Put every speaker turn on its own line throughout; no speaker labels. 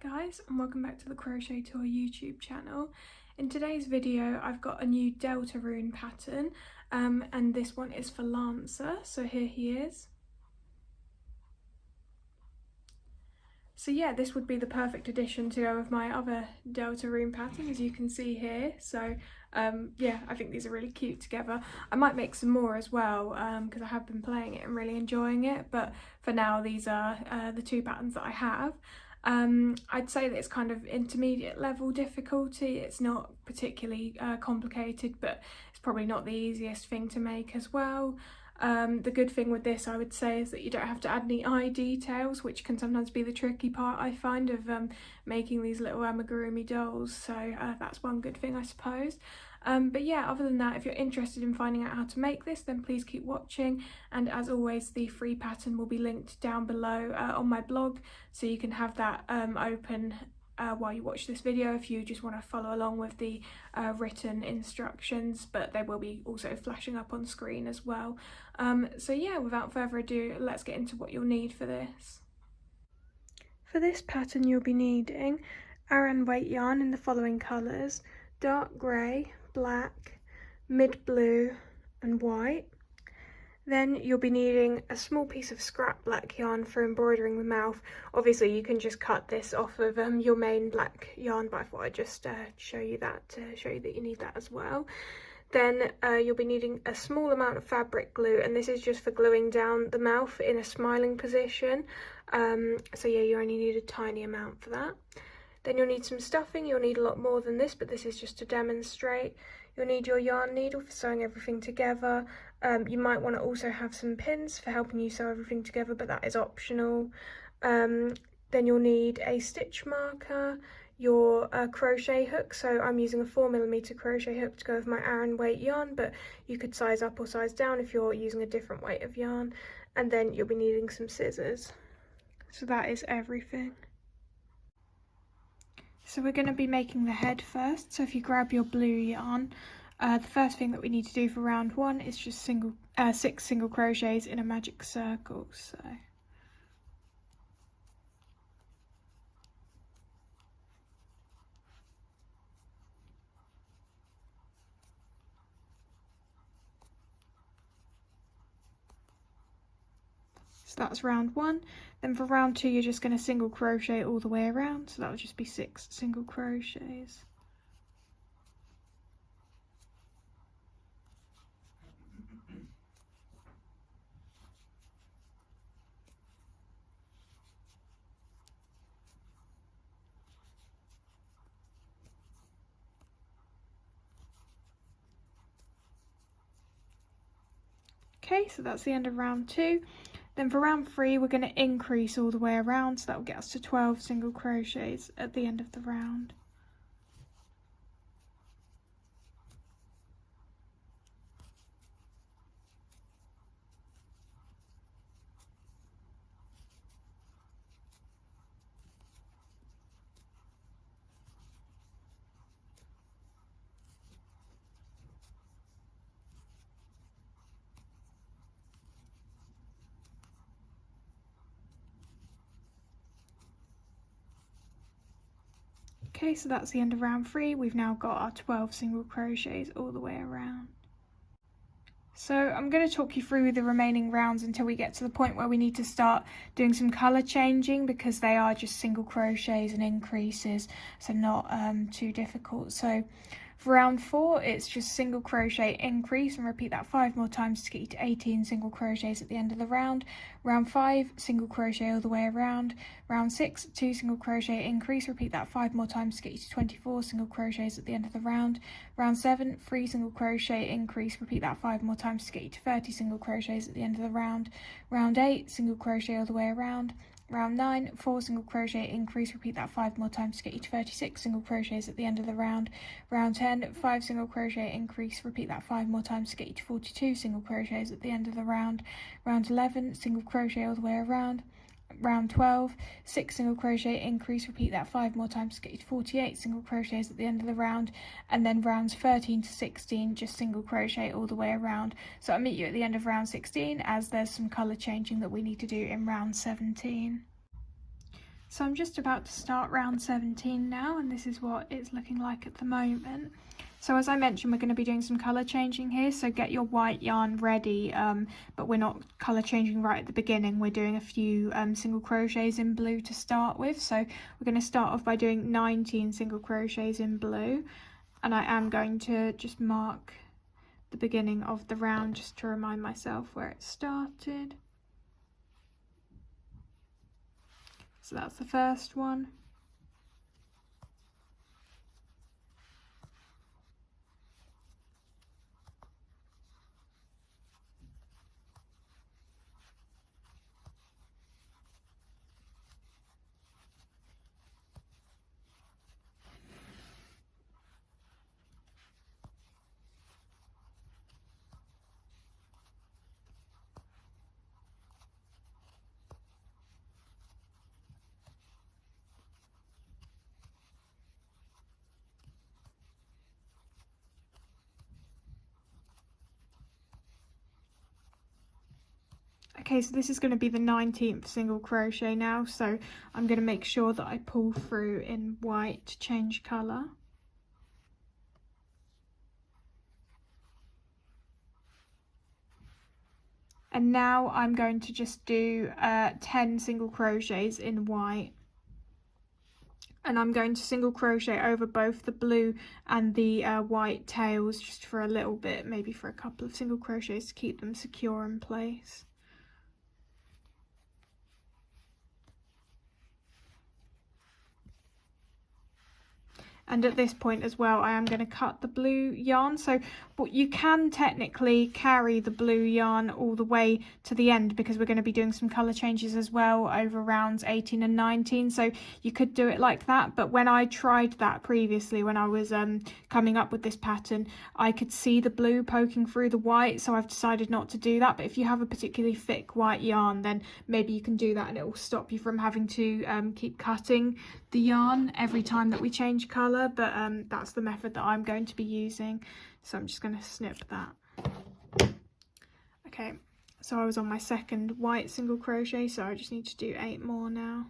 guys, and welcome back to the Crochet Tour YouTube channel. In today's video I've got a new Deltarune pattern and this one is for Lancer, so here he is. So yeah, this would be the perfect addition to go with my other Deltarune pattern, as you can see here. So yeah, I think these are really cute together. I might make some more as well because I have been playing it and really enjoying it, but for now these are the two patterns that I have. I'd say that it's kind of intermediate level difficulty. It's not particularly complicated, but it's probably not the easiest thing to make as well. The good thing with this, I would say, is that you don't have to add any eye details, which can sometimes be the tricky part, I find, of making these little Amigurumi dolls, so that's one good thing, I suppose. But yeah, other than that, if you're interested in finding out how to make this, then please keep watching, and as always the free pattern will be linked down below on my blog, so you can have that open while you watch this video if you just want to follow along with the written instructions, but they will be also flashing up on screen as well. So yeah, without further ado, let's get into what you'll need for this. For this pattern you'll be needing aran weight yarn in the following colours: dark grey, black, mid blue and white. Then you'll be needing a small piece of scrap black yarn for embroidering the mouth. Obviously you can just cut this off of your main black yarn, but I thought I'd just show you that to show you that you need that as well. Then you'll be needing a small amount of fabric glue, and this is just for gluing down the mouth in a smiling position. So yeah, you only need a tiny amount for that. Then you'll need some stuffing. You'll need a lot more than this, but this is just to demonstrate. You'll need your yarn needle for sewing everything together. You might want to also have some pins for helping you sew everything together, but that is optional. Then you'll need a stitch marker, your crochet hook. So I'm using a 4mm crochet hook to go with my aran weight yarn, but you could size up or size down if you're using a different weight of yarn. And then you'll be needing some scissors. So that is everything. So we're going to be making the head first, so if you grab your blue yarn, the first thing that we need to do for round one is just 6 single crochets in a magic circle. So that's round one. Then for round two you're just going to single crochet all the way around, so that will just be 6 single crochets. Okay, so that's the end of round two. Then for round three we're going to increase all the way around, so that will get us to 12 single crochets at the end of the round. Okay, so that's the end of round three. We've now got our 12 single crochets all the way around. So I'm going to talk you through the remaining rounds until we get to the point where we need to start doing some colour changing, because they are just single crochets and increases, so not too difficult. So for round four it's just single crochet increase and repeat that 5 more times to get you to 18 single crochets at the end of the round. Round 5 single crochet all the way around. Round 6 2 single crochet increase, repeat that 5 more times to get you to 24 single crochets at the end of the round. Round 7 3 single crochet increase, repeat that 5 more times to get you to 30 single crochets at the end of the round. Round 8 single crochet all the way around. Round 9 4 single crochet increase, repeat that 5 more times to get you to 36 single crochets at the end of the round. Round 10 5 single crochet increase, repeat that 5 more times to get you to 42 single crochets at the end of the round. Round 11 single crochet all the way around. Round 12 6 single crochet increase, repeat that 5 more times to get you to 48 single crochets at the end of the round. And then rounds 13 to 16 just single crochet all the way around. So I'll meet you at the end of round 16, as there's some colour changing that we need to do in round 17. So I'm just about to start round 17 now, and this is what it's looking like at the moment. So as I mentioned, we're going to be doing some colour changing here, so get your white yarn ready, but we're not colour changing right at the beginning. We're doing a few single crochets in blue to start with. So we're going to start off by doing 19 single crochets in blue, and I am going to just mark the beginning of the round just to remind myself where it started. So that's the first one. Okay, so this is going to be the 19th single crochet now, so I'm going to make sure that I pull through in white to change colour. And now I'm going to just do 10 single crochets in white. And I'm going to single crochet over both the blue and the white tails just for a little bit, maybe for a couple of single crochets to keep them secure in place. And at this point as well, I am going to cut the blue yarn. So but you can technically carry the blue yarn all the way to the end, because we're going to be doing some colour changes as well over rounds 18 and 19. So you could do it like that. But when I tried that previously, when I was coming up with this pattern, I could see the blue poking through the white. So I've decided not to do that. But if you have a particularly thick white yarn, then maybe you can do that and it will stop you from having to keep cutting the yarn every time that we change colour. But that's the method that I'm going to be using, so I'm just going to snip that. Okay, so I was on my second white single crochet, so I just need to do 8 more now.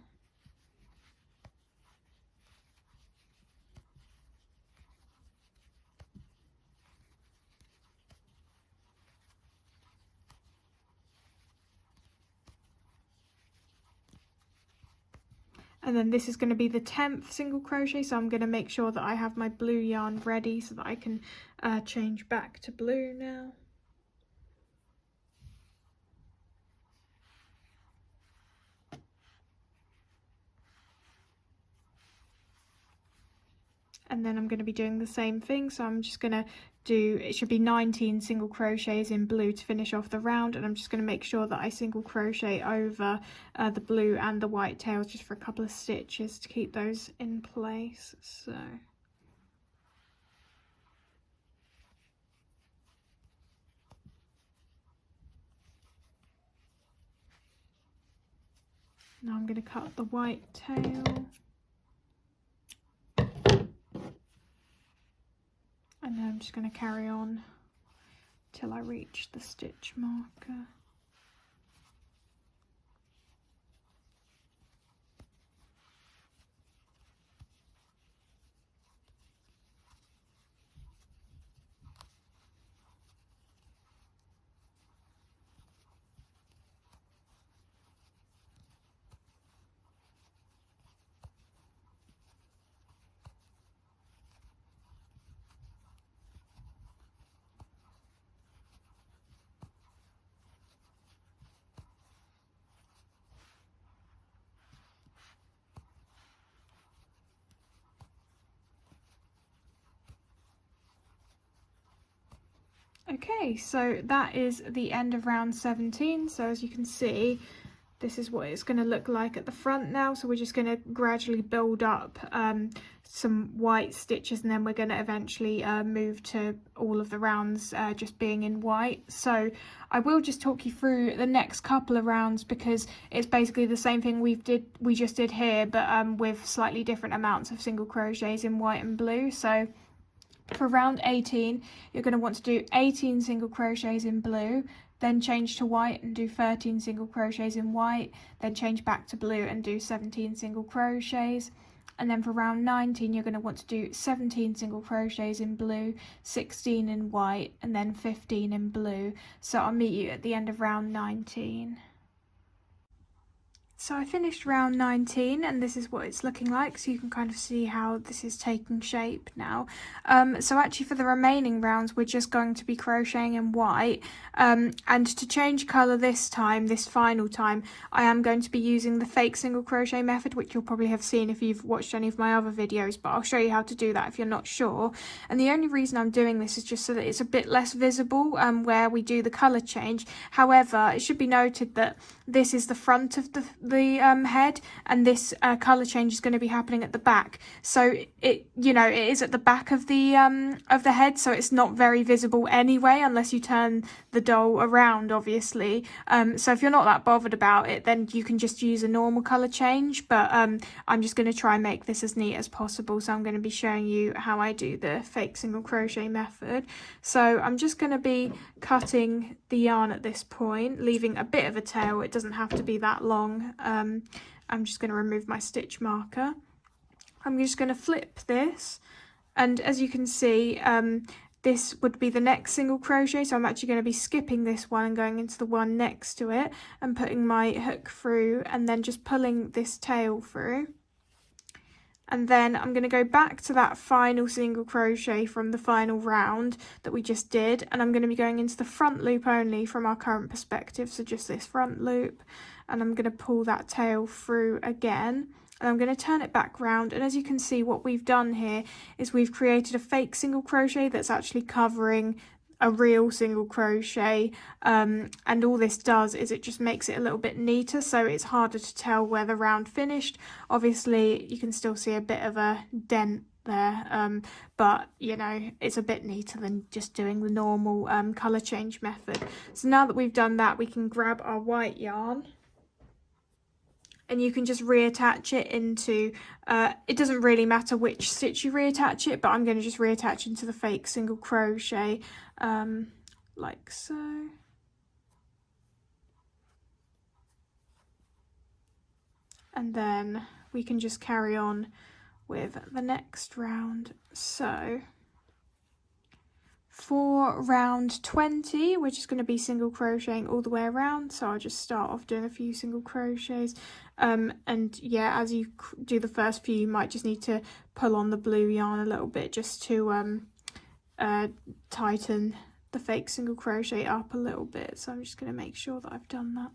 And then this is going to be the 10th single crochet, so I'm going to make sure that I have my blue yarn ready so that I can change back to blue now. And then I'm going to be doing the same thing, so I'm just going to do, it should be 19 single crochets in blue to finish off the round, and I'm just going to make sure that I single crochet over the blue and the white tails just for a couple of stitches to keep those in place. So now I'm going to cut the white tail. And then I'm just going to carry on till I reach the stitch marker. Okay, so that is the end of round 17. So as you can see, this is what it's going to look like at the front now. So we're just going to gradually build up some white stitches, and then we're going to eventually move to all of the rounds just being in white. So I will just talk you through the next couple of rounds, because it's basically the same thing we just did here, but with slightly different amounts of single crochets in white and blue. So for round 18, you're going to want to do 18 single crochets in blue, then change to white and do 13 single crochets in white, then change back to blue and do 17 single crochets. And then for round 19 you're going to want to do 17 single crochets in blue, 16 in white, and then 15 in blue. So I'll meet you at the end of round 19. So I finished round 19 and this is what it's looking like, so you can kind of see how this is taking shape now. So actually for the remaining rounds we're just going to be crocheting in white, and to change colour this time, this final time, I am going to be using the fake single crochet method, which you'll probably have seen if you've watched any of my other videos, but I'll show you how to do that if you're not sure. And the only reason I'm doing this is just so that it's a bit less visible where we do the colour change. However, it should be noted that this is the front of the head, and this colour change is going to be happening at the back, so it is at the back of the head, so it's not very visible anyway unless you turn the doll around, obviously. So if you're not that bothered about it, then you can just use a normal colour change, but I'm just going to try and make this as neat as possible, so I'm going to be showing you how I do the fake single crochet method. So I'm just going to be cutting the yarn at this point, leaving a bit of a tail. It doesn't have to be that long. I'm just going to remove my stitch marker. I'm just going to flip this, and as you can see, this would be the next single crochet, so I'm actually going to be skipping this one and going into the one next to it and putting my hook through and then just pulling this tail through. And then I'm going to go back to that final single crochet from the final round that we just did, and I'm going to be going into the front loop only from our current perspective, so just this front loop, and I'm going to pull that tail through again, and I'm going to turn it back round. And as you can see, what we've done here is we've created a fake single crochet that's actually covering a real single crochet, and all this does is it just makes it a little bit neater, so it's harder to tell where the round finished. Obviously you can still see a bit of a dent there, but it's a bit neater than just doing the normal colour change method. So now that we've done that, we can grab our white yarn and you can just reattach it into, it doesn't really matter which stitch you reattach it, but I'm going to just reattach into the fake single crochet, like so. And then we can just carry on with the next round. So for round 20 we're just going to be single crocheting all the way around, so I'll just start off doing a few single crochets, and yeah, as you do the first few you might just need to pull on the blue yarn a little bit just to tighten the fake single crochet up a little bit. So I'm just going to make sure that I've done that.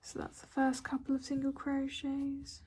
So that's the first couple of single crochets.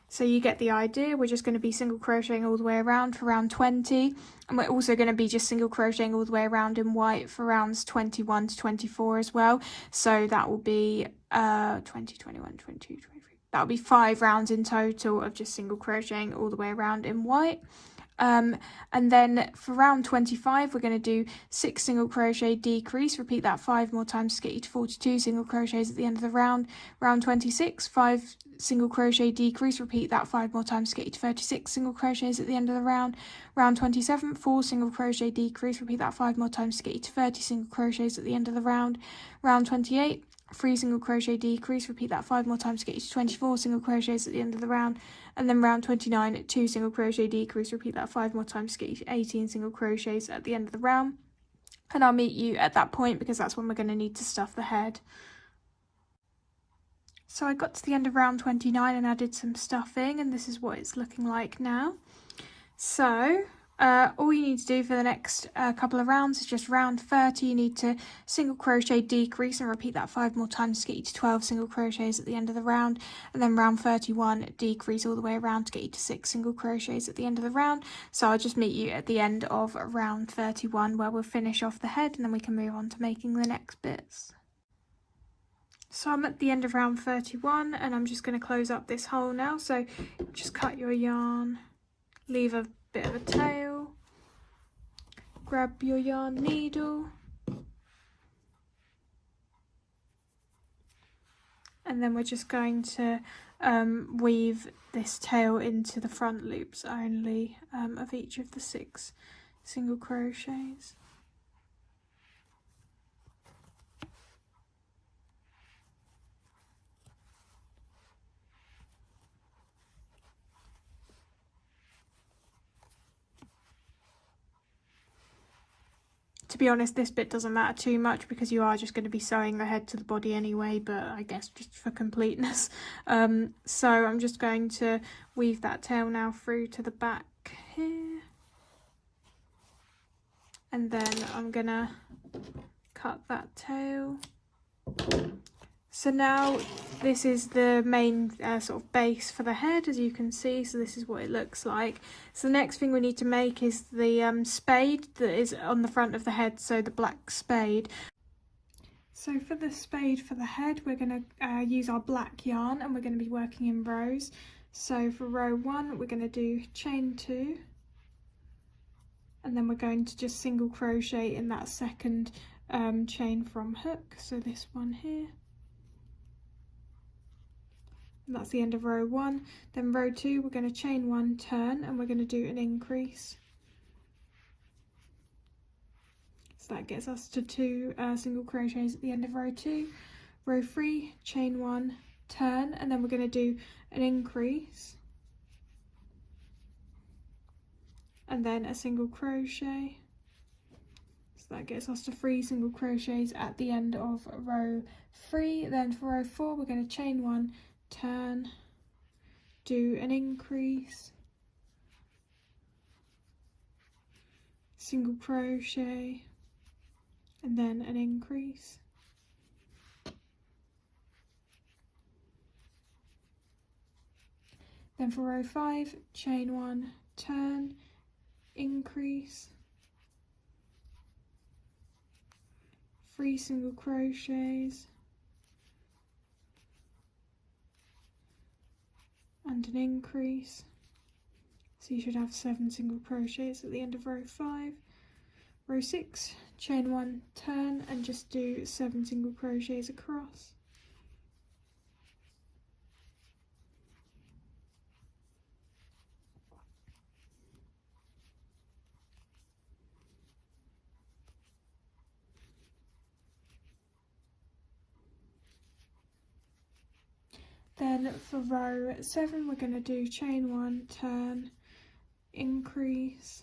So you get the idea. We're just going to be single crocheting all the way around for round 20, and we're also going to be just single crocheting all the way around in white for rounds 21 to 24 as well. So that will be 20, 21, 22, 23. That'll be 5 rounds in total of just single crocheting all the way around in white. And then for round 25 we're going to do 6 single crochet decrease, repeat that 5 more times to get you to 42 single crochets at the end of the round. Round 26, 5 single crochet decrease, repeat that 5 more times to get you to 36 single crochets at the end of the round. Round 27, 4 single crochet decrease, repeat that 5 more times to get you to 30 single crochets at the end of the round. Round 28, 3 single crochet decrease, repeat that 5 more times to get you to 24 single crochets at the end of the round. And then round 29, 2 single crochet decrease, repeat that 5 more times to get you to 18 single crochets at the end of the round. And I'll meet you at that point because that's when we're going to need to stuff the head. So I got to the end of round 29 and added some stuffing, and this is what it's looking like now. So all you need to do for the next couple of rounds is just round 30 you need to single crochet decrease and repeat that 5 more times to get you to 12 single crochets at the end of the round, and then round 31 decrease all the way around to get you to 6 single crochets at the end of the round. So I'll just meet you at the end of round 31 where we'll finish off the head, and then we can move on to making the next bits. So I'm at the end of round 31 and I'm just going to close up this hole now. So just cut your yarn, leave a bit of a tail, grab your yarn needle, and then we're just going to weave this tail into the front loops only of each of the 6 single crochets. To be honest, this bit doesn't matter too much because you are just going to be sewing the head to the body anyway, but I guess just for completeness. So I'm just going to weave that tail now through to the back here. And then I'm going to cut that tail. So now this is the main sort of base for the head, as you can see. So this is what it looks like. So the next thing we need to make is the spade that is on the front of the head, so the black spade. So for the spade for the head, we're going to use our black yarn, and we're going to be working in rows. So for row 1, we're going to do chain 2, and then we're going to just single crochet in that second chain from hook, so this one here. And that's the end of row 1. Then row 2, we're going to chain 1, turn, and we're going to do an increase. So that gets us to 2 single crochets at the end of row 2. Row 3, chain 1, turn, and then we're going to do an increase. And then a single crochet. So that gets us to 3 single crochets at the end of row 3. Then for row 4, we're going to chain 1, turn, do an increase, single crochet, and then an increase. Then for row 5, chain 1, turn, increase, 3 single crochets, and an increase. So you should have 7 single crochets at the end of row 5. Row 6, chain 1, turn, and just do 7 single crochets across. Then for row 7, we're going to do chain 1, turn, increase,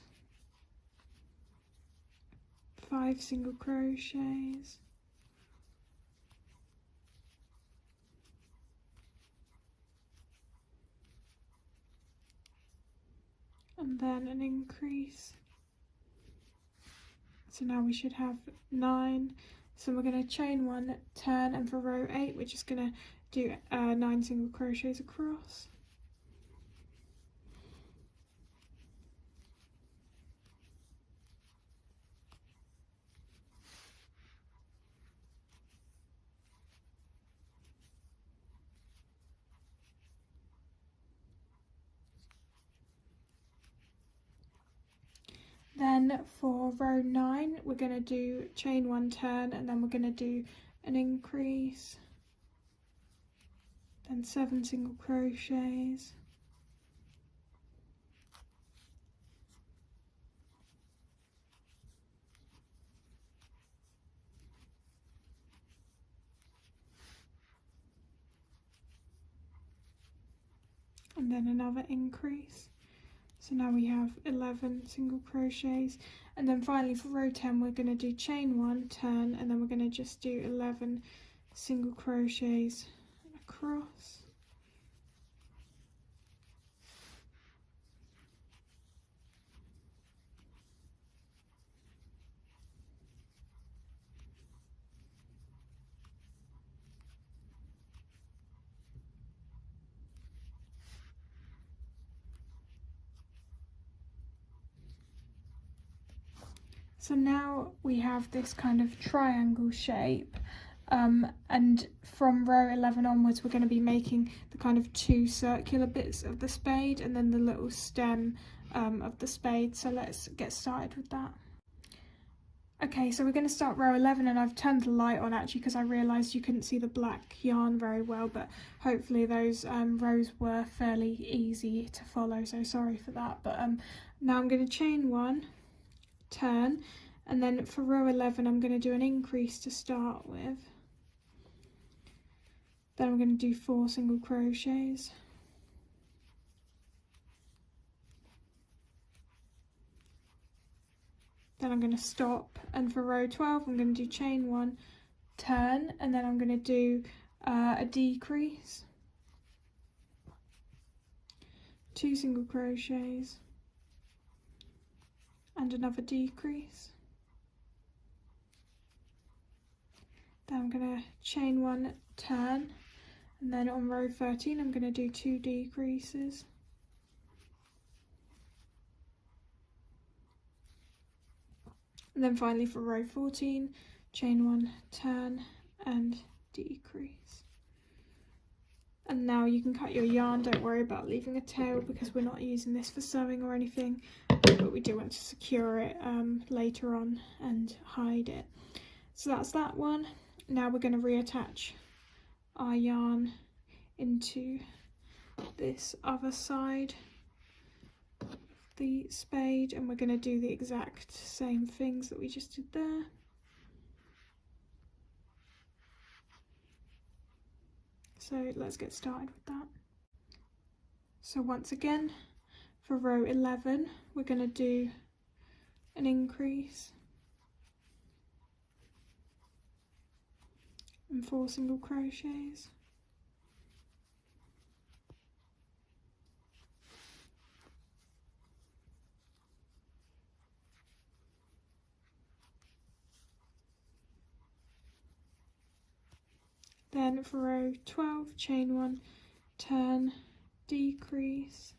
5 single crochets, and then an increase. So now we should have 9. So we're going to chain 1, turn, and for row 8, we're just going to do 9 single crochets across. Then for row 9, we're going to do chain 1, turn, and then we're going to do an increase, then 7 single crochets, and then another increase. So now we have 11 single crochets, and then finally for row 10 we're going to do chain 1, turn, and then we're going to just do 11 single crochets across. So now we have this kind of triangle shape, and from row 11 onwards we're going to be making the kind of 2 circular bits of the spade and then the little stem of the spade. So let's get started with that. Okay, so we're going to start row 11, and I've turned the light on actually because I realised you couldn't see the black yarn very well, but hopefully those rows were fairly easy to follow, so sorry for that. But now I'm going to chain 1, turn, and then for row 11 I'm going to do an increase to start with. Then I'm going to do 4 single crochets. Then I'm going to stop, and for row 12 I'm going to do chain 1, turn, and then I'm going to do a decrease, 2 single crochets, and another decrease. Then I'm going to chain 1, turn, and then on row 13 I'm going to do 2 decreases. And then finally for row 14, chain 1, turn, and decrease. And now you can cut your yarn. Don't worry about leaving a tail because we're not using this for sewing or anything, but we do want to secure it later on and hide it. So that's that one. Now we're going to reattach our yarn into this other side of the spade, and we're going to do the exact same things that we just did there. So let's get started with that. So once again, for row 11 we're going to do an increase and 4 single crochets. Then for row 12, chain 1, turn, decrease,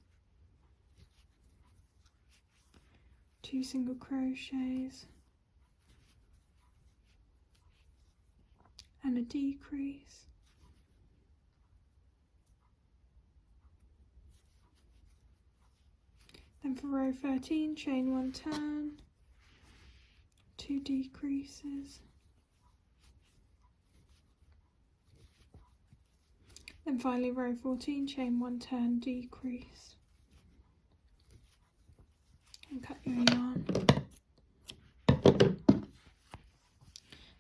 2 single crochets, and a decrease. Then for row 13, chain 1, turn, 2 decreases. Then finally row 14, chain 1, turn, decrease. And cut your yarn.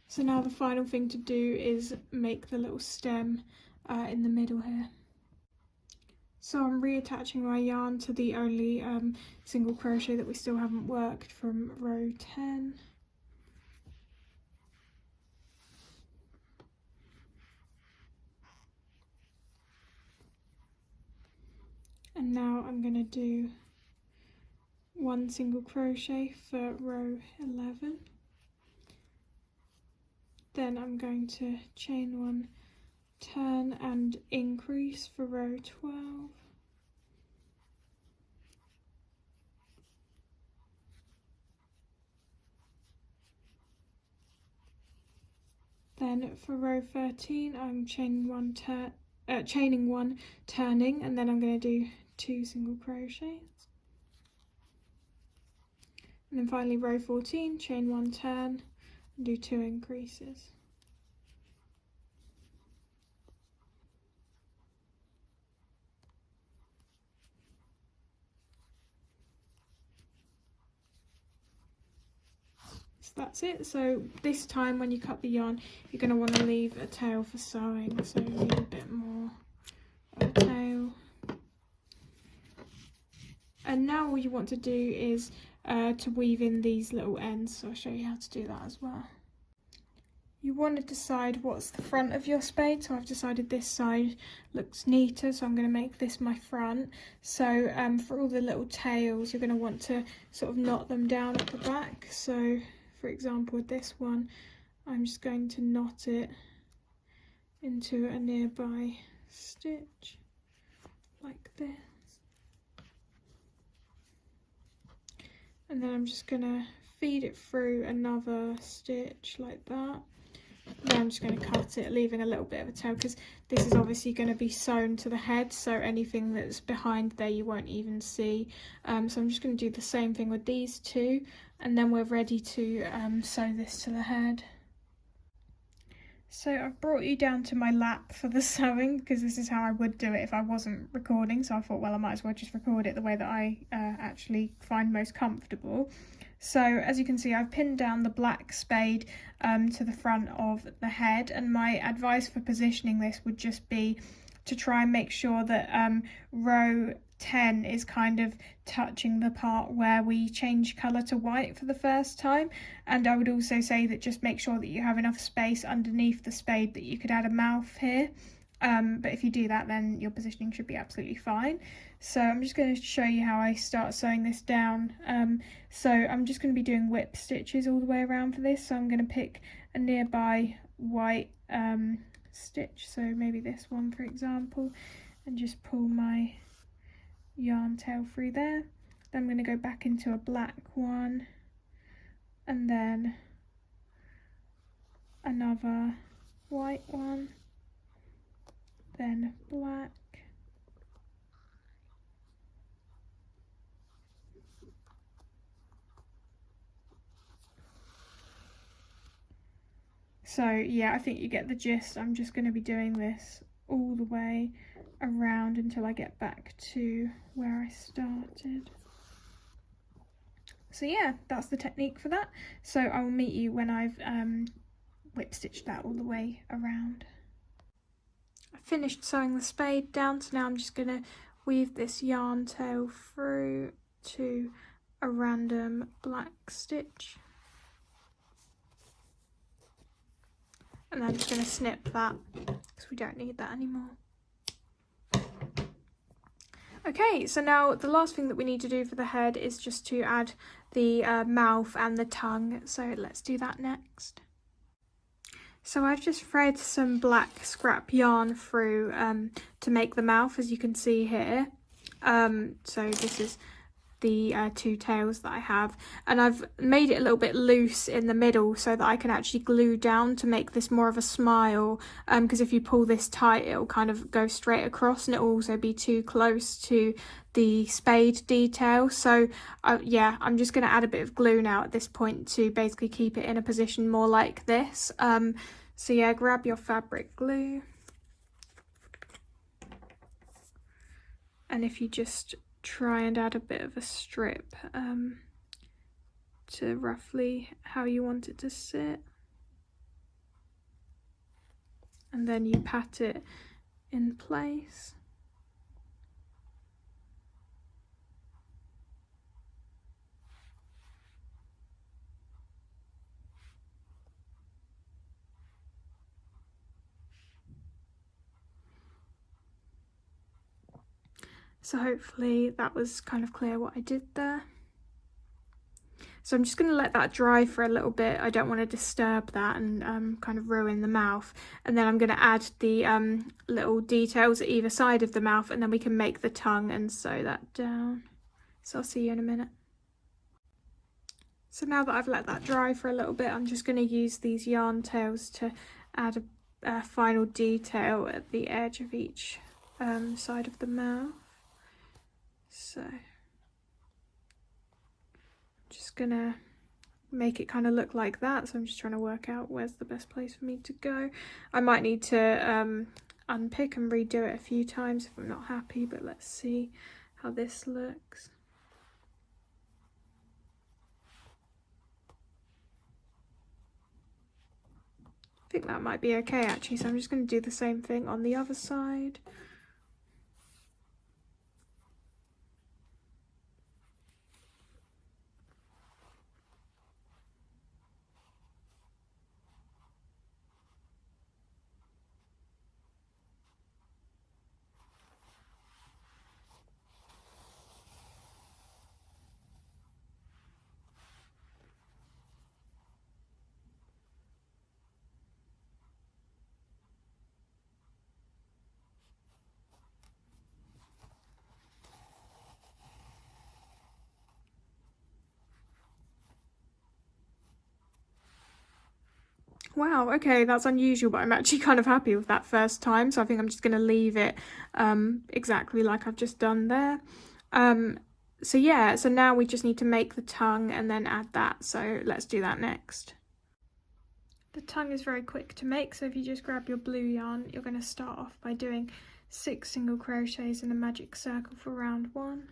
So now the final thing to do is make the little stem in the middle here. So I'm reattaching my yarn to the only single crochet that we still haven't worked from row 10. And now I'm going to do 1 single crochet for row 11. Then I'm going to chain 1, turn, and increase for row 12. Then for row 13 I'm chaining 1, turning, and then I'm going to do 2 single crochets. And then finally row 14, chain 1, turn, and do 2 increases. So that's it. So this time when you cut the yarn, you're going to want to leave a tail for sewing, so leave a bit more of a tail. And now all you want to do is to weave in these little ends, so I'll show you how to do that as well. You want to decide what's the front of your spade, so I've decided this side looks neater, so I'm going to make this my front. So for all the little tails, you're going to want to sort of knot them down at the back. So for example with this one, I'm just going to knot it into a nearby stitch like this. And then I'm just going to feed it through another stitch like that, Then I'm just going to cut it, leaving a little bit of a tail, because this is obviously going to be sewn to the head, so anything that's behind there you won't even see. So I'm just going to do the same thing with these two, and then we're ready to sew this to the head. So I've brought you down to my lap for the sewing, because this is how I would do it if I wasn't recording, so I thought, well, I might as well just record it the way that I actually find most comfortable. So as you can see, I've pinned down the black spade to the front of the head, and my advice for positioning this would just be to try and make sure that row 10 is kind of touching the part where we change colour to white for the first time. And I would also say that just make sure that you have enough space underneath the spade that you could add a mouth here. But if you do that, then your positioning should be absolutely fine. So I'm just going to show you how I start sewing this down. So I'm just going to be doing whip stitches all the way around for this. So I'm going to pick a nearby white stitch, so maybe this one for example, and just pull my yarn tail through there. Then I'm going to go back into a black one, and then another white one, then black, so yeah, I think you get the gist. I'm just going to be doing this all the way around until I get back to where I started. So yeah, that's the technique for that. So I will meet you when I've whip stitched that all the way around. I finished sewing the spade down, so now I'm just going to weave this yarn tail through to a random black stitch. And then I'm just going to snip that because we don't need that anymore. Okay, so now the last thing that we need to do for the head is just to add the mouth and the tongue, so let's do that next. So I've just thread some black scrap yarn through to make the mouth, as you can see here. So this is the two tails that I have, and I've made it a little bit loose in the middle so that I can actually glue down to make this more of a smile, because if you pull this tight it'll kind of go straight across, and it'll also be too close to the spade detail. So yeah, I'm just going to add a bit of glue now at this point to basically keep it in a position more like this. So yeah, grab your fabric glue, and if you just try and add a bit of a strip to roughly how you want it to sit, and then you pat it in place. So hopefully that was kind of clear what I did there. So I'm just going to let that dry for a little bit. I don't want to disturb that and kind of ruin the mouth. And then I'm going to add the little details at either side of the mouth, and then we can make the tongue and sew that down. So I'll see you in a minute. So now that I've let that dry for a little bit, I'm just going to use these yarn tails to add a final detail at the edge of each side of the mouth. So just gonna make it kind of look like that. So I'm just trying to work out where's the best place for me to go. I might need to unpick and redo it a few times if I'm not happy, but let's see how this looks. I think that might be okay actually, so I'm just going to do the same thing on the other side. Wow, okay, that's unusual, but I'm actually kind of happy with that first time, so I think I'm just going to leave it exactly like I've just done there. So yeah, so now we just need to make the tongue and then add that, so let's do that next. The tongue is very quick to make, so if you just grab your blue yarn, you're going to start off by doing 6 single crochets in a magic circle for round 1.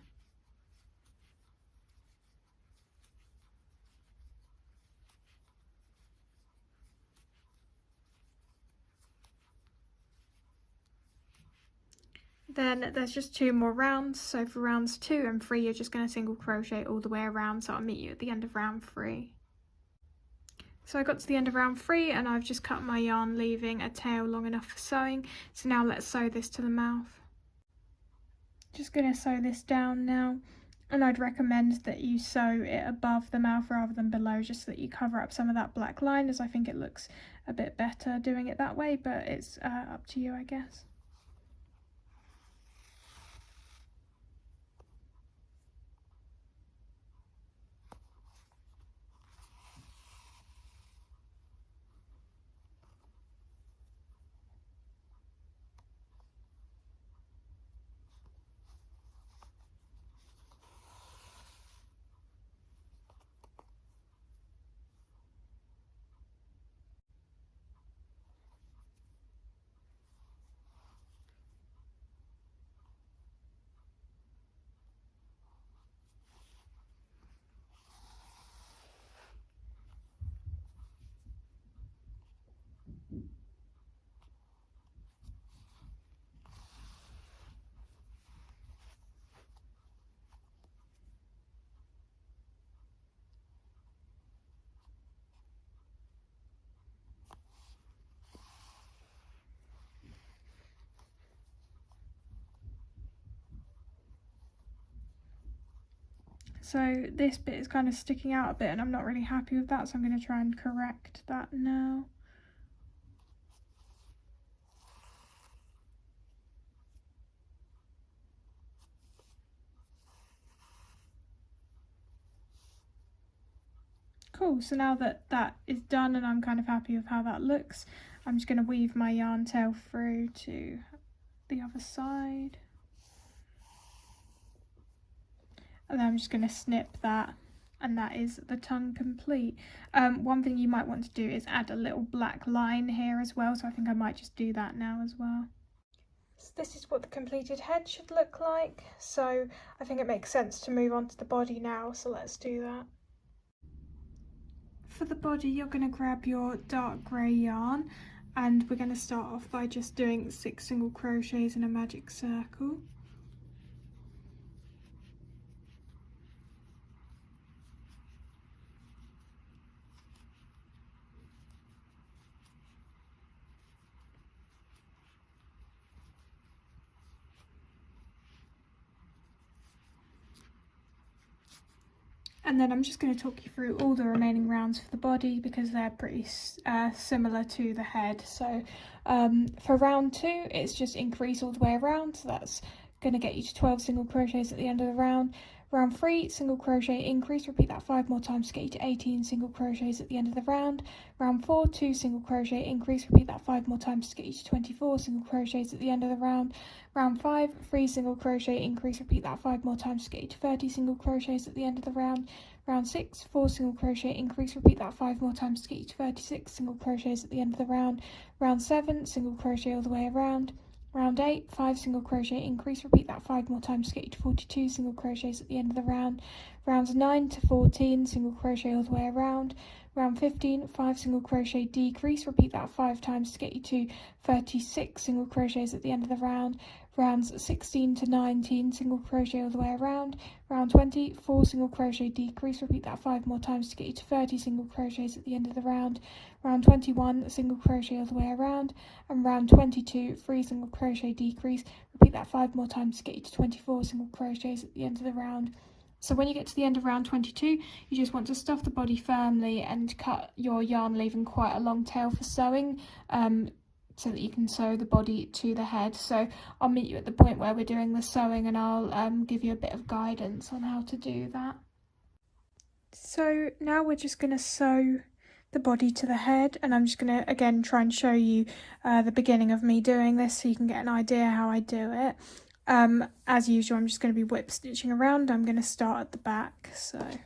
Then there's just 2 more rounds, so for rounds 2 and 3 you're just going to single crochet all the way around, so I'll meet you at the end of round 3. So I got to the end of round 3 and I've just cut my yarn, leaving a tail long enough for sewing. So now let's sew this to the mouth. Just going to sew this down now, and I'd recommend that you sew it above the mouth rather than below, just so that you cover up some of that black line, as I think it looks a bit better doing it that way, but it's up to you, I guess. So this bit is kind of sticking out a bit and I'm not really happy with that, so I'm going to try and correct that now. Cool, so now that that is done and I'm kind of happy with how that looks, I'm just going to weave my yarn tail through to the other side. And then I'm just going to snip that, and that is the tongue complete. One thing you might want to do is add a little black line here as well, so I think I might just do that now as well. So this is what the completed head should look like, so I think it makes sense to move on to the body now, so let's do that. For the body, you're going to grab your dark grey yarn, and we're going to start off by just doing 6 single crochets in a magic circle. And then I'm just going to talk you through all the remaining rounds for the body because they're pretty similar to the head. So for round 2, it's just increase all the way around. So that's going to get you to 12 single crochets at the end of the round. Round 3, single crochet increase, repeat that 5 more times to get you to 18 single crochets at the end of the round. Round 4, 2 single crochet increase, repeat that 5 more times to get you to 24 single crochets at the end of the round. Round 5, 3 single crochet increase, repeat that 5 more times to get you to 30 single crochets at the end of the round. Round 6, 4 single crochet increase, repeat that 5 more times to get you to 36 single crochets at the end of the round. Round 7, single crochet all the way around. Round 8, 5 single crochet increase, repeat that 5 more times to get you to 42 single crochets at the end of the round. Rounds 9 to 14, single crochet all the way around. Round 15, 5 single crochet decrease, repeat that 5 times to get you to 36 single crochets at the end of the round. Rounds 16 to 19, single crochet all the way around. Round 20, 4 single crochet decrease, repeat that 5 more times to get you to 30 single crochets at the end of the round. Round 21, single crochet all the way around. And round 22, 3 single crochet decrease, repeat that 5 more times to get you to 24 single crochets at the end of the round. So when you get to the end of round 22, you just want to stuff the body firmly and cut your yarn, leaving quite a long tail for sewing, so that you can sew the body to the head. So I'll meet you at the point where we're doing the sewing and I'll give you a bit of guidance on how to do that. So now we're just going to sew the body to the head, and I'm just going to again try and show you the beginning of me doing this so you can get an idea how I do it. As usual, I'm just going to be whip stitching around. I'm going to start at the back, so I'm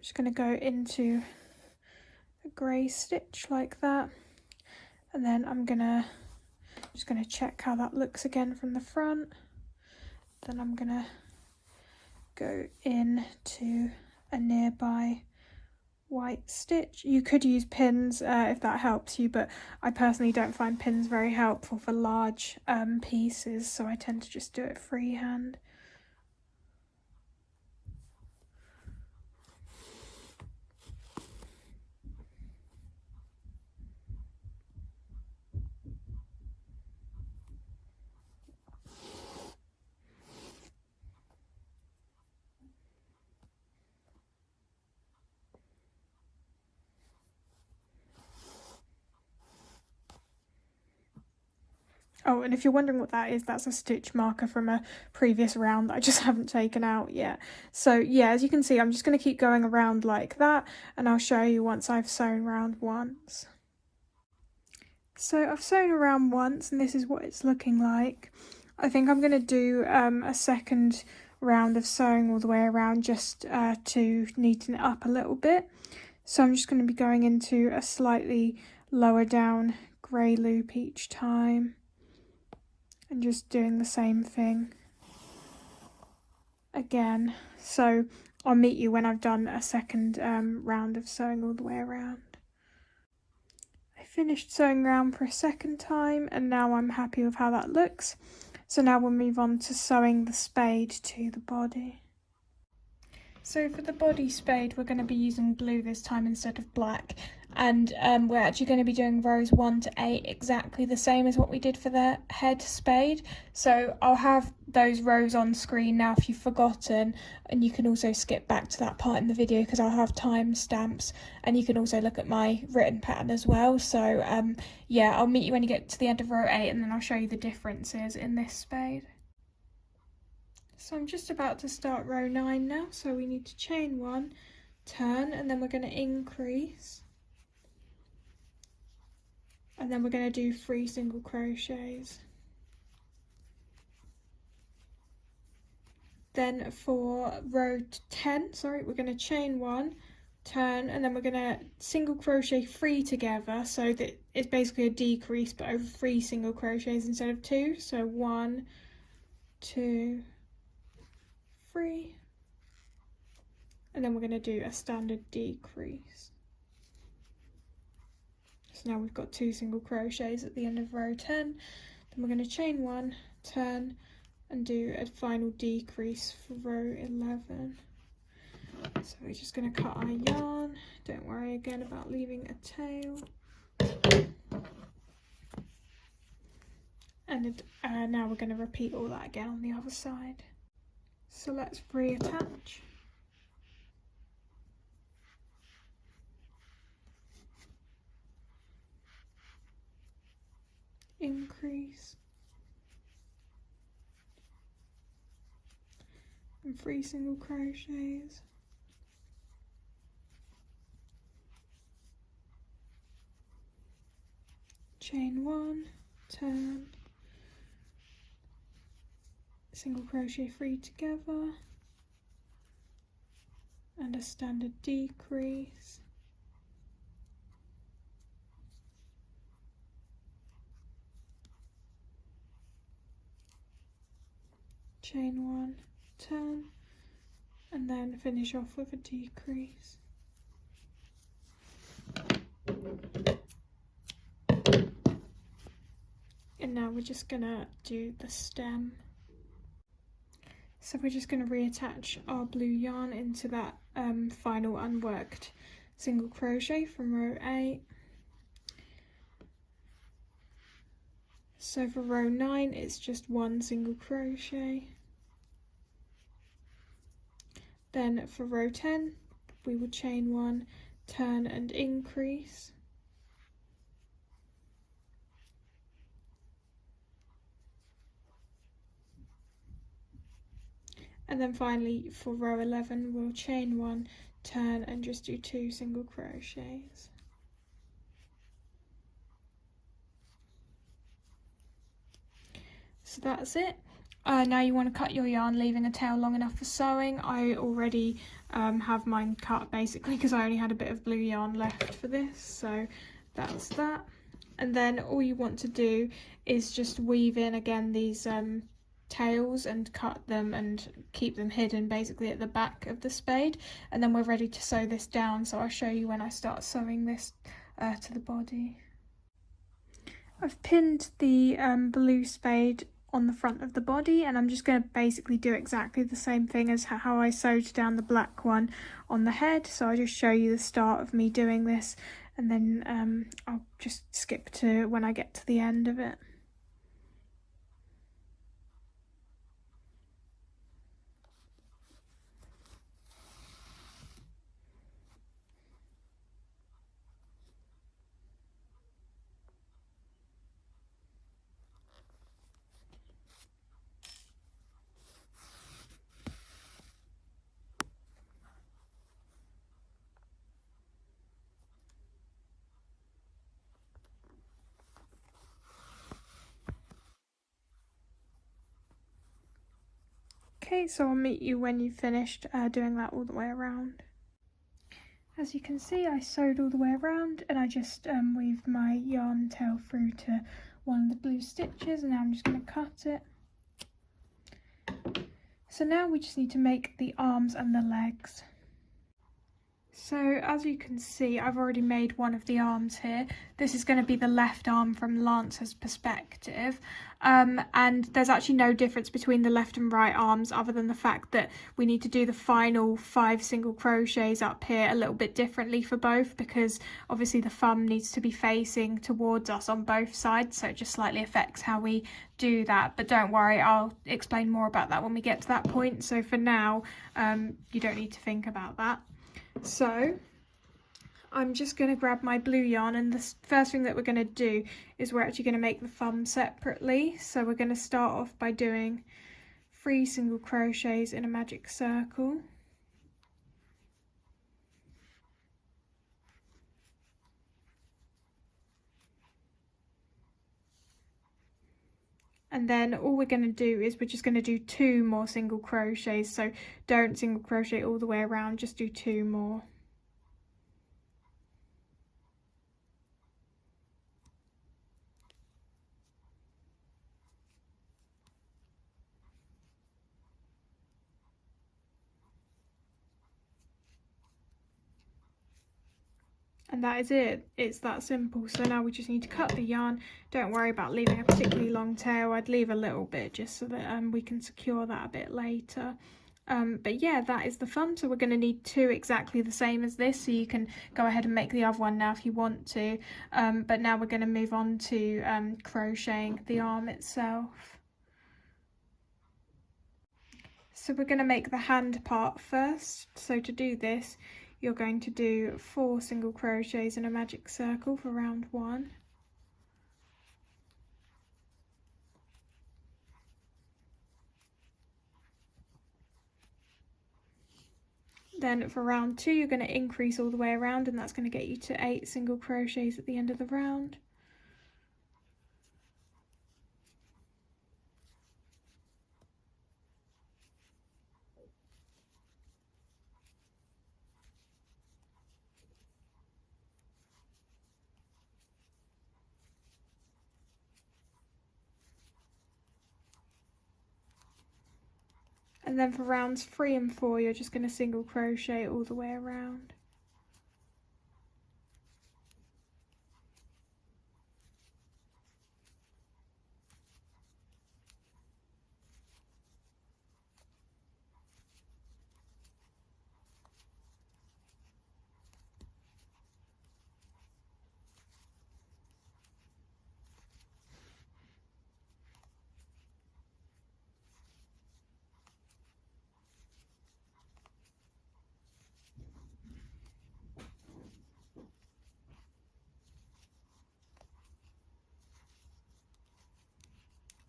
just going to go into a grey stitch like that, and then I'm just going to check how that looks again from the front. Then I'm going to go into a nearby white stitch. You could use pins if that helps you, but I personally don't find pins very helpful for large pieces, so I tend to just do it freehand. Oh, and if you're wondering what that is, that's a stitch marker from a previous round that I just haven't taken out yet. So yeah, as you can see, I'm just going to keep going around like that, and I'll show you once I've sewn around once. So I've sewn around once, and this is what it's looking like. I think I'm going to do a second round of sewing all the way around just to neaten it up a little bit. So I'm just going to be going into a slightly lower down grey loop each time, and just doing the same thing again. So I'll meet you when I've done a second round of sewing all the way around. I finished sewing around for a second time, and now I'm happy with how that looks. So now we'll move on to sewing the spade to the body. So for the body spade, we're going to be using blue this time instead of black, and we're actually going to be doing rows 1 to 8 exactly the same as what we did for the head spade. So I'll have those rows on screen now if you've forgotten, and you can also skip back to that part in the video because I'll have timestamps, and you can also look at my written pattern as well. So yeah, I'll meet you when you get to the end of row 8, and then I'll show you the differences in this spade. So I'm just about to start row 9 now, so we need to chain 1, turn, and then we're going to increase, and then we're going to do 3 single crochets. Then for row 10, we're going to chain 1, turn, and then we're going to single crochet 3 together, so that it's basically a decrease but over 3 single crochets instead of 2. So 1, 2, 3, and then we're going to do a standard decrease. So now we've got 2 single crochets at the end of row 10. Then we're going to chain 1, turn, and do a final decrease for row 11. So we're just going to cut our yarn. Don't worry again about leaving a tail. And now we're going to repeat all that again on the other side. So let's reattach. Increase. And 3 single crochets. Chain 1, turn, single crochet 3 together, and a standard decrease. Chain 1, turn, and then finish off with a decrease. And now we're just gonna do the stem. So we're just going to reattach our blue yarn into that final unworked single crochet from row 8. So for row 9 it's just 1 single crochet. Then for row 10 we will chain 1, turn and increase. And then finally for row 11 we'll chain 1, turn and just do 2 single crochets. So that's it. Now you want to cut your yarn, leaving a tail long enough for sewing. I already have mine cut basically because I only had a bit of blue yarn left for this, so that's that. And then all you want to do is just weave in again these tails and cut them and keep them hidden basically at the back of the spade, and then we're ready to sew this down, so I'll show you when I start sewing this to the body. I've pinned the blue spade on the front of the body, and I'm just going to basically do exactly the same thing as how I sewed down the black one on the head. So I'll just show you the start of me doing this, and then I'll just skip to when I get to the end of it. Okay, so I'll meet you when you've finished doing that all the way around. As you can see, I sewed all the way around, and I just weaved my yarn tail through to one of the blue stitches, and now I'm just going to cut it. So now we just need to make the arms and the legs. So as you can see, I've already made one of the arms here. This is going to be the left arm from Lancer's perspective, and there's actually no difference between the left and right arms other than the fact that we need to do the final 5 single crochets up here a little bit differently for both, because obviously the thumb needs to be facing towards us on both sides, so it just slightly affects how we do that. But don't worry, I'll explain more about that when we get to that point. So for now, you don't need to think about that. So I'm just going to grab my blue yarn, and the first thing that we're going to do is we're actually going to make the thumb separately. So we're going to start off by doing 3 single crochets in a magic circle. And then all we're going to do is we're just going to do 2 more single crochets, so don't single crochet all the way around, just do 2 more. And that is it, it's that simple. So now we just need to cut the yarn. Don't worry about leaving a particularly long tail, I'd leave a little bit just so that we can secure that a bit later. But yeah, that is the thumb. So we're going to need 2 exactly the same as this, so you can go ahead and make the other one now if you want to. But now we're going to move on to crocheting the arm itself. So we're going to make the hand part first. So to do this, you're going to do 4 single crochets in a magic circle for round 1. Then for round 2, you're going to increase all the way around, and that's going to get you to 8 single crochets at the end of the round. And then for rounds 3 and 4, you're just going to single crochet all the way around.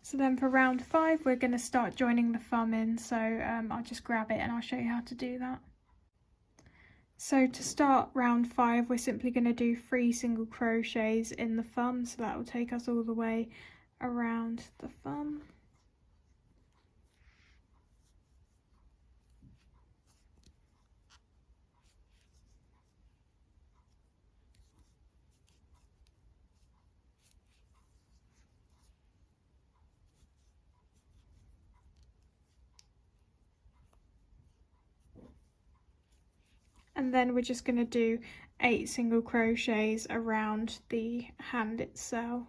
So then for round 5, we're going to start joining the thumb in, so I'll just grab it and I'll show you how to do that. So to start round 5, we're simply going to do 3 single crochets in the thumb, so that will take us all the way around the thumb. And then we're just going to do 8 single crochets around the hand itself.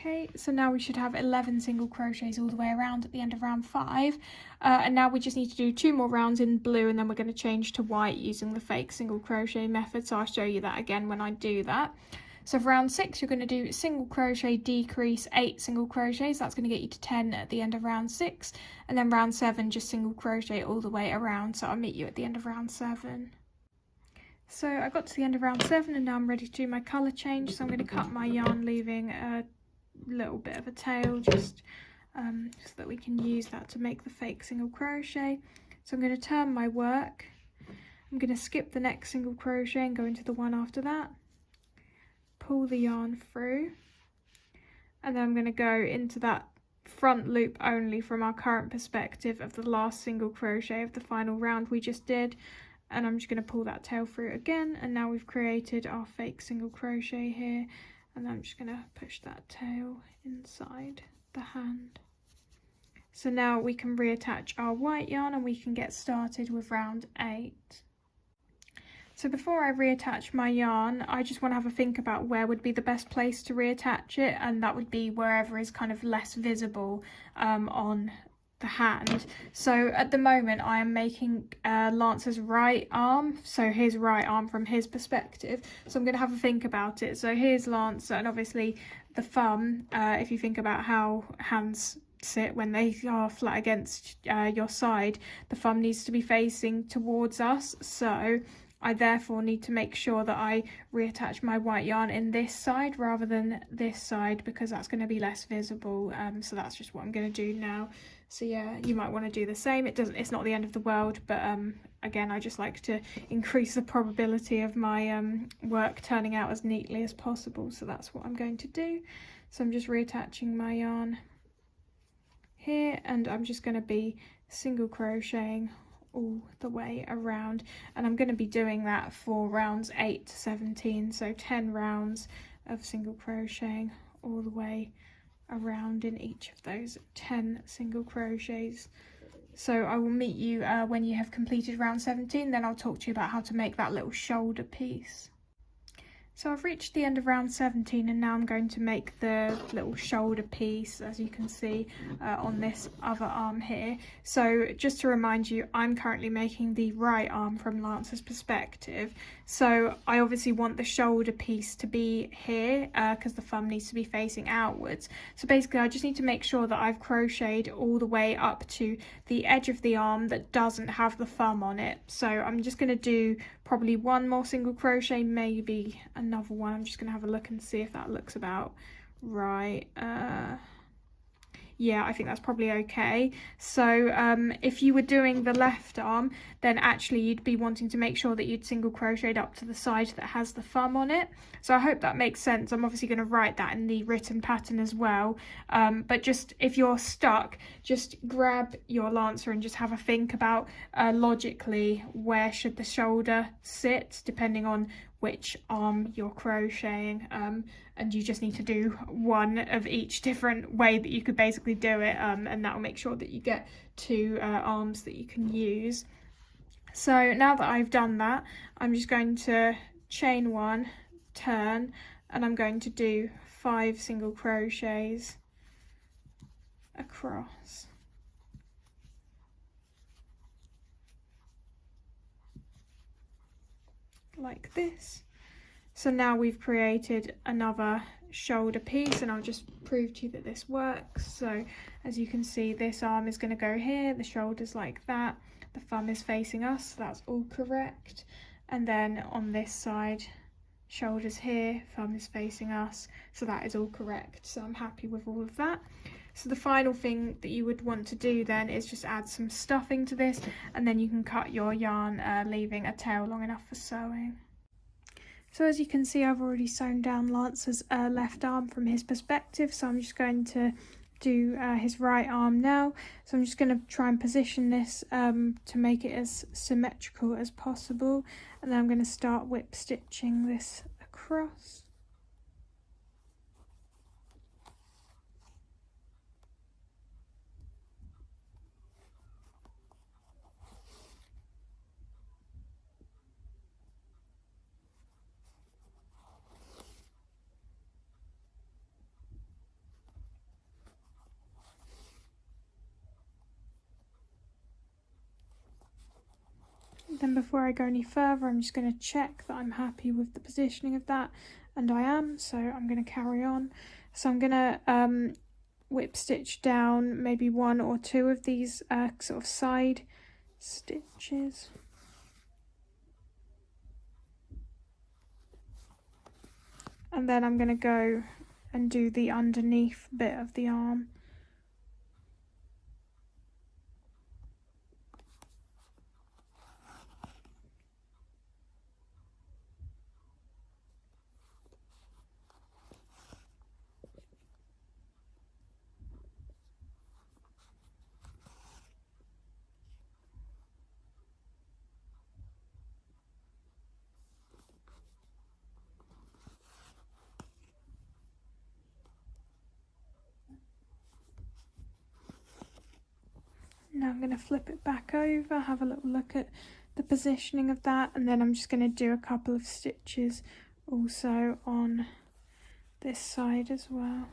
Okay, so now we should have 11 single crochets all the way around at the end of round 5. And now we just need to do 2 more rounds in blue, and then we're going to change to white using the fake single crochet method. So I'll show you that again when I do that. So for round 6, you're going to do single crochet, decrease 8 single crochets. That's going to get you to 10 at the end of round 6. And then round 7, just single crochet all the way around. So I'll meet you at the end of round 7. So I got to the end of round 7, and now I'm ready to do my colour change. So I'm going to cut my yarn, leaving a little bit of a tail just so that we can use that to make the fake single crochet. So I'm going to turn my work. I'm going to skip the next single crochet and go into the one after that, pull the yarn through, and then I'm going to go into that front loop only from our current perspective of the last single crochet of the final round we just did, and I'm just going to pull that tail through again, and now we've created our fake single crochet here. And I'm just going to push that tail inside the hand. So now we can reattach our white yarn and we can get started with round 8. So before I reattach my yarn, I just want to have a think about where would be the best place to reattach it, and that would be wherever is kind of less visible on the hand. So at the moment I am making Lancer's right arm, so his right arm from his perspective, so I'm going to have a think about it. So here's Lancer, and obviously the thumb, if you think about how hands sit when they are flat against your side, the thumb needs to be facing towards us, so I therefore need to make sure that I reattach my white yarn in this side rather than this side, because that's going to be less visible. So that's just what I'm going to do now. So yeah, you might want to do the same. It's not the end of the world, but again, I just like to increase the probability of my work turning out as neatly as possible. So that's what I'm going to do. So I'm just reattaching my yarn here, and I'm just going to be single crocheting all the way around, and I'm going to be doing that for rounds 8 to 17, so 10 rounds of single crocheting all the way around in each of those 10 single crochets. So I will meet you when you have completed round 17, then I'll talk to you about how to make that little shoulder piece. So I've reached the end of round 17, and now I'm going to make the little shoulder piece, as you can see on this other arm here. So just to remind you, I'm currently making the right arm from Lancer's perspective. So I obviously want the shoulder piece to be here because the thumb needs to be facing outwards. So basically I just need to make sure that I've crocheted all the way up to the edge of the arm that doesn't have the thumb on it. So I'm just going to do probably one more single crochet, maybe another one. I'm just going to have a look and see if that looks about right. Yeah, I think that's probably okay. So if you were doing the left arm, then actually you'd be wanting to make sure that you'd single crocheted up to the side that has the thumb on it. So I hope that makes sense. I'm obviously going to write that in the written pattern as well. But just if you're stuck, just grab your Lancer and just have a think about logically where should the shoulder sit, depending on which arm you're crocheting, and you just need to do one of each different way that you could basically do it, and that will make sure that you get 2 arms that you can use. So now that I've done that, I'm just going to chain 1, turn, and I'm going to do 5 single crochets across. Like this. So now we've created another shoulder piece, and I'll just prove to you that this works. So as you can see, this arm is going to go here, the shoulders like that, the thumb is facing us, so that's all correct. And then on this side, shoulders here, thumb is facing us, so that is all correct. So I'm happy with all of that. So the final thing that you would want to do then is just add some stuffing to this, and then you can cut your yarn, leaving a tail long enough for sewing. So as you can see, I've already sewn down Lancer's left arm from his perspective, so I'm just going to do his right arm now. So I'm just going to try and position this to make it as symmetrical as possible, and then I'm going to start whip stitching this across. Then before I go any further, I'm just going to check that I'm happy with the positioning of that, and I am, so I'm going to carry on. So I'm going to whip stitch down maybe one or two of these sort of side stitches. And then I'm going to go and do the underneath bit of the arm. Now I'm going to flip it back over, have a little look at the positioning of that, and then I'm just going to do a couple of stitches also on this side as well.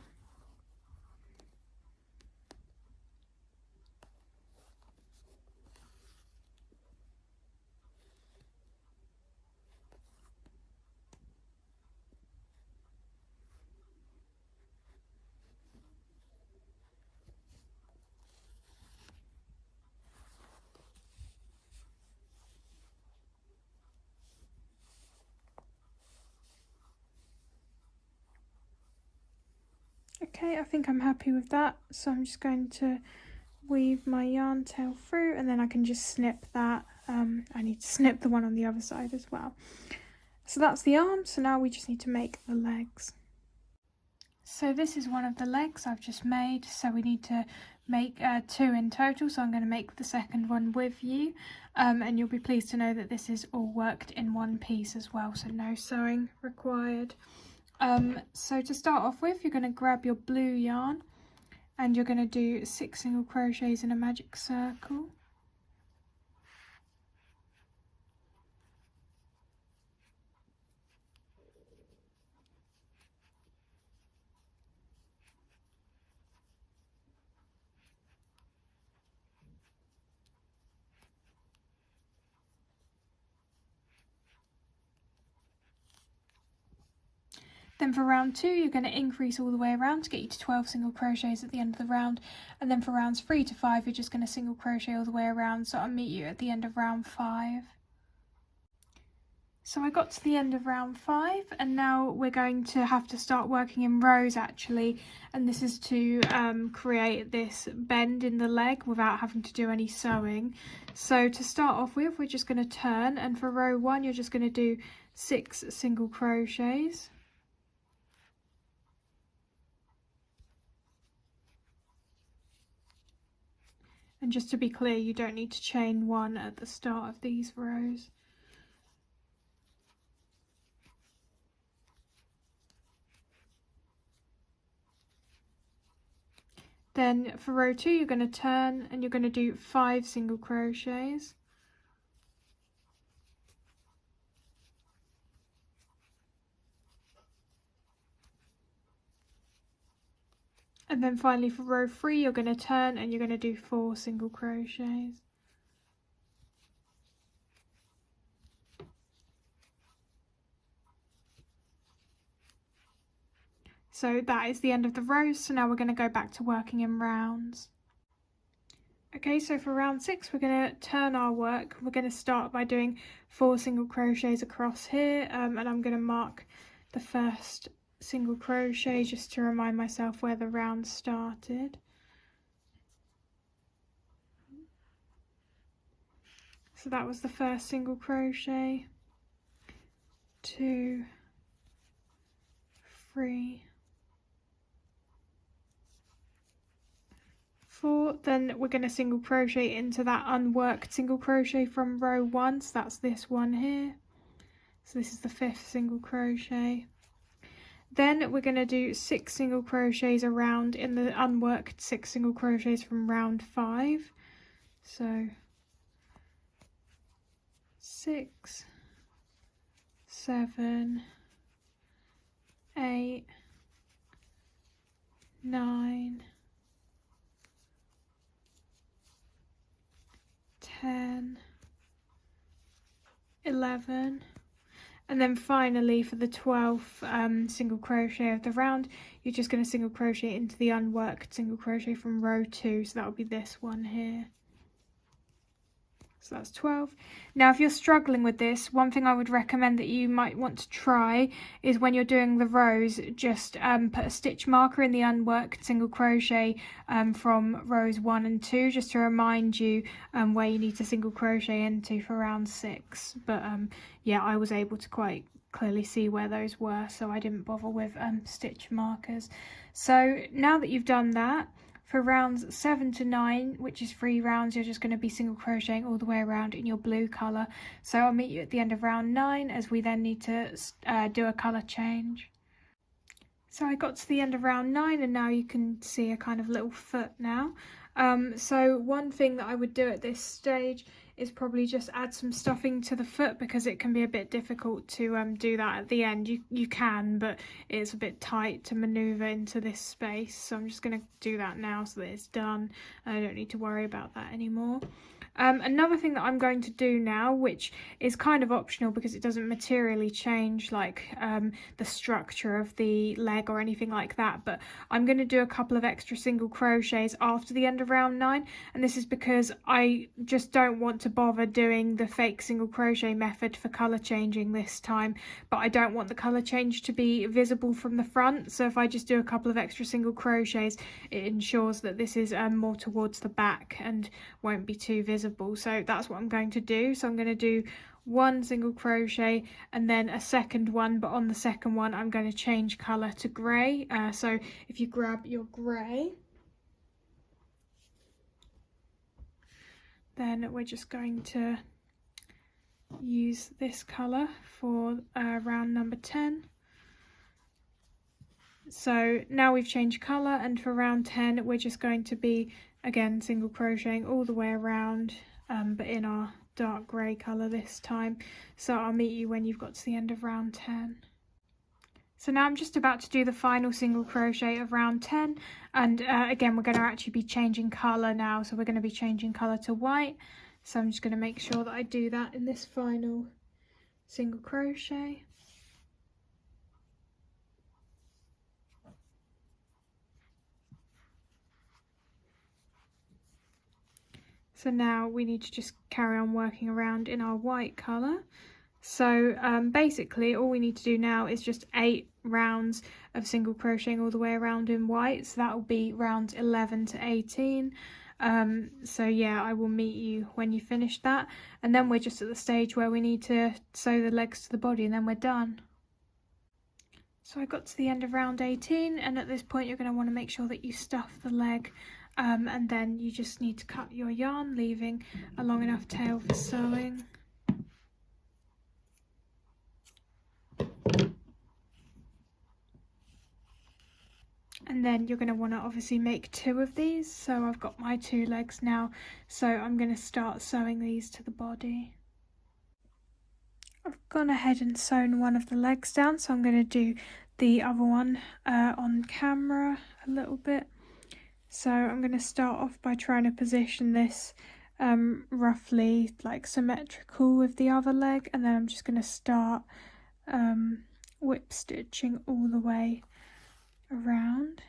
Okay, I think I'm happy with that, so I'm just going to weave my yarn tail through, and then I can just snip that. I need to snip the one on the other side as well. So that's the arm, so now we just need to make the legs. So this is one of the legs I've just made, so we need to make two in total, so I'm going to make the second one with you, and you'll be pleased to know that this is all worked in one piece as well, so no sewing required. So to start off with, you're going to grab your blue yarn and you're going to do 6 single crochets in a magic circle. Then for round 2, you're going to increase all the way around to get you to 12 single crochets at the end of the round, and then for rounds 3 to 5, you're just going to single crochet all the way around, so I'll meet you at the end of round 5. So I got to the end of round 5, and now we're going to have to start working in rows actually, and this is to create this bend in the leg without having to do any sewing. So to start off with, we're just going to turn, and for row 1 you're just going to do 6 single crochets. And just to be clear, you don't need to chain 1 at the start of these rows. Then for row 2, you're going to turn and you're going to do 5 single crochets. And then finally for row 3, you're going to turn and you're going to do 4 single crochets. So that is the end of the rows. So now we're going to go back to working in rounds. Okay, so for round 6 we're going to turn our work. We're going to start by doing 4 single crochets across here, and I'm going to mark the first single crochet just to remind myself where the round started. So that was the first single crochet, 2, 3, 4. Then we're going to single crochet into that unworked single crochet from row 1, so that's this one here. So this is the 5th single crochet. Then we're going to do 6 single crochets around in the unworked 6 single crochets from round 5. So 6, 7, 8, 9, 10, 11, and then finally for the 12th single crochet of the round, you're just going to single crochet into the unworked single crochet from row 2, so that will be this one here. So that's 12. Now if you're struggling with this, one thing I would recommend that you might want to try is when you're doing the rows, just put a stitch marker in the unworked single crochet from rows 1 and 2, just to remind you where you need to single crochet into for round 6. But yeah, I was able to quite clearly see where those were, so I didn't bother with stitch markers. So now that you've done that, for rounds 7 to 9, which is 3 rounds, you're just going to be single crocheting all the way around in your blue colour. So I'll meet you at the end of round 9 as we then need to do a colour change. So I got to the end of round 9 and now you can see a kind of little foot now. So one thing that I would do at this stage is probably just add some stuffing to the foot, because it can be a bit difficult to do that at the end. You can, but it's a bit tight to manoeuvre into this space, so I'm just going to do that now so that it's done and I don't need to worry about that anymore. Another thing that I'm going to do now, which is kind of optional because it doesn't materially change like the structure of the leg or anything like that, but I'm going to do a couple of extra single crochets after the end of round 9, and this is because I just don't want to bother doing the fake single crochet method for colour changing this time, but I don't want the colour change to be visible from the front, so if I just do a couple of extra single crochets, it ensures that this is more towards the back and won't be too visible. So that's what I'm going to do. So I'm going to do 1 single crochet and then a second one, but on the second one I'm going to change colour to grey. So if you grab your grey, then we're just going to use this colour for round number 10. So now we've changed colour, and for round 10 we're just going to be again single crocheting all the way around, but in our dark grey colour this time. So I'll meet you when you've got to the end of round 10. So now I'm just about to do the final single crochet of round 10, and again we're going to actually be changing colour now, so we're going to be changing colour to white. So I'm just going to make sure that I do that in this final single crochet. So now we need to just carry on working around in our white colour. So basically all we need to do now is just 8 rounds of single crocheting all the way around in white. So that will be rounds 11 to 18. So yeah, I will meet you when you finish that. And then we're just at the stage where we need to sew the legs to the body, and then we're done. So I got to the end of round 18, and at this point you're going to want to make sure that you stuff the leg. And then you just need to cut your yarn, leaving a long enough tail for sewing. And then you're going to want to obviously make 2 of these. So I've got my 2 legs now, so I'm going to start sewing these to the body. I've gone ahead and sewn one of the legs down, so I'm going to do the other one on camera a little bit. So I'm going to start off by trying to position this roughly like symmetrical with the other leg, and then I'm just going to start whip stitching all the way around.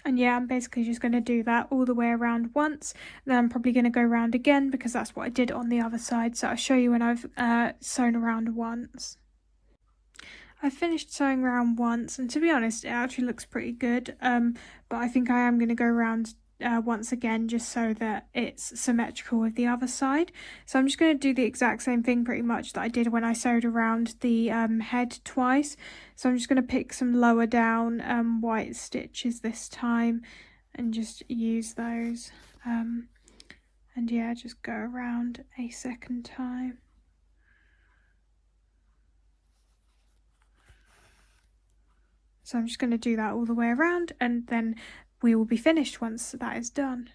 And yeah, I'm basically just going to do that all the way around once. Then I'm probably going to go around again because that's what I did on the other side. So I'll show you when I've sewn around once. I finished sewing around once, and to be honest, it actually looks pretty good. But I think I am going to go around once again just so that it's symmetrical with the other side. So I'm just going to do the exact same thing pretty much that I did when I sewed around the head twice. So I'm just going to pick some lower down white stitches this time and just use those. And yeah, just go around a second time. So I'm just going to do that all the way around, and then we will be finished once that is done.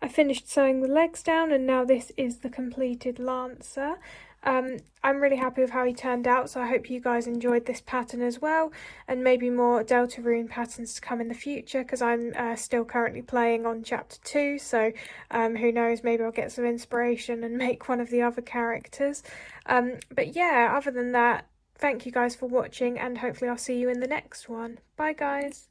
I finished sewing the legs down, and now this is the completed Lancer. I'm really happy with how he turned out, so I hope you guys enjoyed this pattern as well, and maybe more Deltarune patterns to come in the future, because I'm still currently playing on chapter 2, so who knows, maybe I'll get some inspiration and make one of the other characters. But yeah, other than that, thank you guys for watching, and hopefully I'll see you in the next one. Bye guys!